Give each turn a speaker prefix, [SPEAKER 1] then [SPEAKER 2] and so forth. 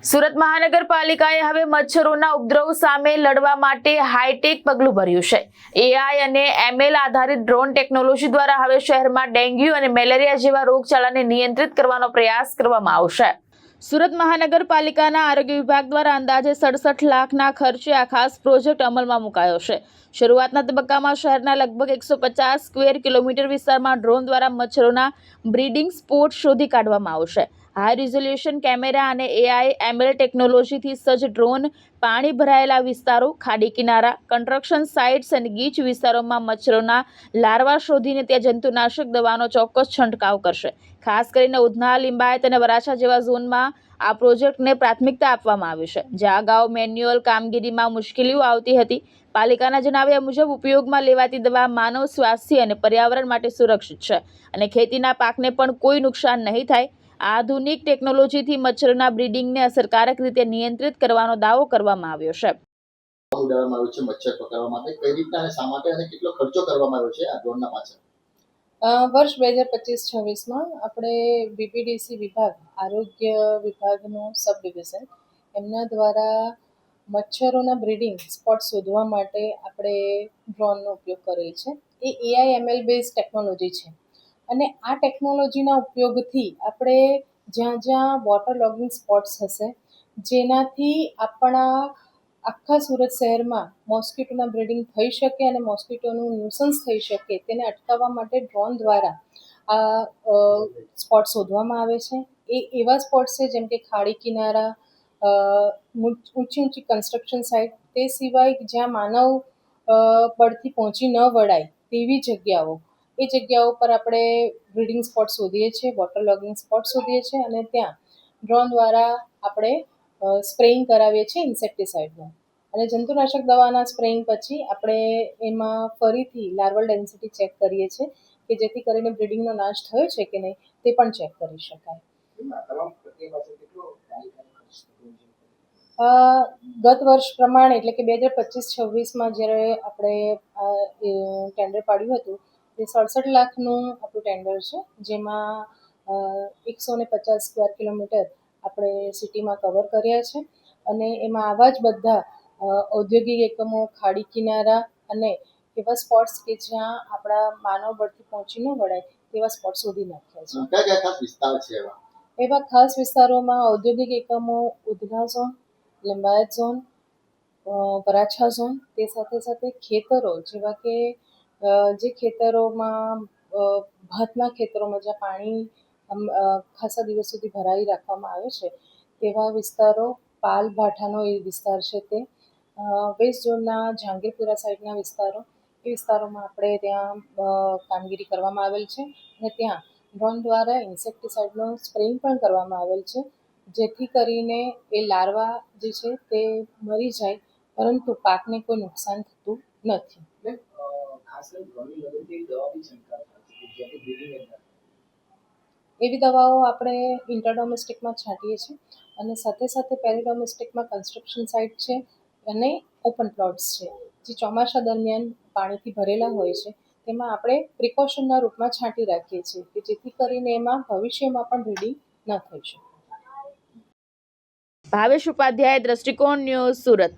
[SPEAKER 1] સુરત મહાનગરપાલિકાએ હવે મચ્છરોના ઉપદ્રવ સામે લડવા માટે હાઈટેક પગલું ભર્યું છે। એઆઈ અને એમએલ આધારિત ડ્રોન ટેકનોલોજી દ્વારા હવે શહેરમાં ડેન્ગ્યુ અને મેલેરિયા જેવા રોગચાળાને નિયંત્રિત કરવાનો પ્રયાસ કરવામાં આવશે। સુરત મહાનગરપાલિકાના આરોગ્ય વિભાગ દ્વારા અંદાજે 67 લાખના ખર્ચે આ ખાસ પ્રોજેક્ટ અમલમાં મુકાયો છે। શરૂઆતના તબક્કામાં શહેરના લગભગ 150 સ્ક્વેર કિલોમીટર વિસ્તારમાં ડ્રોન દ્વારા મચ્છરોના બ્રીડિંગ સ્પોટ શોધી કાઢવામાં આવશે। હાઈ રિઝોલ્યુશન કેમેરા અને એઆઈ એમએલ ટેકનોલોજીથી સજ્જ ડ્રોન પાણી ભરાયેલા વિસ્તારો, ખાડી કિનારા, કન્સ્ટ્રક્શન સાઇટ્સ અને ગીચ વિસ્તારોમાં મચ્છરોના લાર્વા શોધીને ત્યાં જંતુનાશક દવાનો ચોક્કસ છંટકાવ કરશે। ખાસ કરીને ઉધના, લિંબાયત અને વરાછા જેવા ઝોનમાં આ પ્રોજેક્ટને પ્રાથમિકતા આપવામાં આવી છે, જ્યાં અગાઉ મેન્યુઅલ કામગીરીમાં મુશ્કેલીઓ આવતી હતી। પાલિકાના જણાવ્યા મુજબ ઉપયોગમાં લેવાતી દવા માનવ સ્વાસ્થ્ય અને પર્યાવરણ માટે સુરક્ષિત છે અને ખેતીના પાકને પણ કોઈ નુકસાન નહીં થાય। આધુનિક ટેકનોલોજીથી મચ્છરોના બ્રીડિંગને અસરકારક રીતે નિયંત્રિત કરવાનો દાવો કરવામાં આવ્યો છે।
[SPEAKER 2] ઉડાડવામાં આવ્યું છે મચ્છર પકડવા માટે, કઈ રીતના અને શા માટે અને કેટલો ખર્ચો કરવામાં આવ્યો છે આ ડ્રોનના પાછળ?
[SPEAKER 3] વર્ષ 2025-26માં આપણે બીપીડીસી વિભાગ, આરોગ્ય વિભાગનું સબ ડિવિઝન, એમના દ્વારા મચ્છરોના બ્રીડિંગ સ્પોટ શોધવા માટે આપણે ડ્રોનનો ઉપયોગ કરેલ છે। એ એઆઈએમએલ બેઝ ટેકનોલોજી છે અને આ ટેકનોલોજીના ઉપયોગથી આપણે જ્યાં જ્યાં વોટર લોગિંગ સ્પોટ્સ હશે, જેનાથી આપણા આખા સુરત શહેરમાં મોસ્કીટોના બ્રીડિંગ થઈ શકે અને મોસ્કીટોનું ન્યુસન્સ થઈ શકે, તેને અટકાવવા માટે ડ્રોન દ્વારા આ સ્પોટ શોધવામાં આવે છે। એ એવા સ્પોટ્સ છે જેમ કે ખાડી કિનારા, ઊંચી ઊંચી કન્સ્ટ્રક્શન સાઇટ, તે સિવાય જ્યાં માનવ બળથી પહોંચી ન વળાય તેવી જગ્યાઓ, એ જગ્યાઓ પર આપણે બ્રીડિંગ સ્પોટ શોધીએ છીએ, વોટર લોગિંગ સ્પોટ શોધીએ છીએ અને ત્યાં ડ્રોન દ્વારા આપણે સ્પ્રેઇંગ કરાવીએ છીએ ઇન્સેક્ટિસાઇડનું અને જંતુનાશક દવાના સ્પ્રેઇંગ પછી આપણે એમાં ફરીથી લાર્વલ ડેન્સિટી ચેક કરીએ છીએ કે જેથી કરીને બ્રીડિંગનો નાશ થયો છે કે નહીં તે પણ ચેક કરી શકાય। ગત વર્ષ પ્રમાણે એટલે કે 2025-26માં જ્યારે આપણે ટેન્ડર પાડ્યું હતું તે 67 લાખનું આપણું ટેન્ડર છે, જેમાં 150 સ્ક્વેર કિલોમીટર આપણે સિટીમાં કવર કર્યા છે અને એમાં આવા જ બધા ઔદ્યોગિક એકમો, ખાડી કિનારા અને એવા સ્પોટ્સ કે જ્યાં આપણા માનવ બળથી પહોંચી ન વળાય તેવા સ્પોટ શોધી નાખ્યા છે।
[SPEAKER 2] કયા ખાસ વિસ્તાર છે
[SPEAKER 3] એવા ખાસ વિસ્તારોમાં ઔદ્યોગિક એકમો, Udhna zone, Limbayat zone, Varachha zone, તે સાથે સાથે ખેતરો જેવા કે જે ખેતરોમાં ભાતના ખેતરોમાં જ્યાં પાણી ખાસા દિવસ સુધી ભરાઈ રાખવામાં આવે છે તેવા વિસ્તારો, પાલ ભાઠાનો એ વિસ્તાર છે તે, વેસ્ટ ઝોનના જહાંગીરપુરા સાઈડના વિસ્તારો, એ વિસ્તારોમાં આપણે ત્યાં કામગીરી કરવામાં આવેલ છે અને ત્યાં ડ્રોન દ્વારા ઇન્સેક્ટિસાઇડનો સ્પ્રેઇંગ પણ કરવામાં આવેલ છે, જેથી કરીને એ લાર્વા જે છે તે મરી જાય પરંતુ પાકને કોઈ નુકસાન થતું નથી। એવી દવાઓ આપણે ઇન્ટરડોમેસ્ટિકમાં છાંટીએ છીએ અને સાથે સાથે પેરીડોમેસ્ટિકમાં કન્સ્ટ્રક્શન સાઇટ છે અને ઓપન પ્લોટ્સ છે જે ચોમાસા દરમિયાન પાણીથી ભરેલા હોય છે, તેમાં આપણે પ્રિકોશનના રૂપમાં છાંટી રાખીએ છીએ કે જેથી કરીને એમાં ભવિષ્યમાં પણ બ્રીડિંગ ન થઈ શકે।
[SPEAKER 1] ભાવેશ ઉપાધ્યાય, દ્રષ્ટિકોણ ન્યૂઝ, સુરત।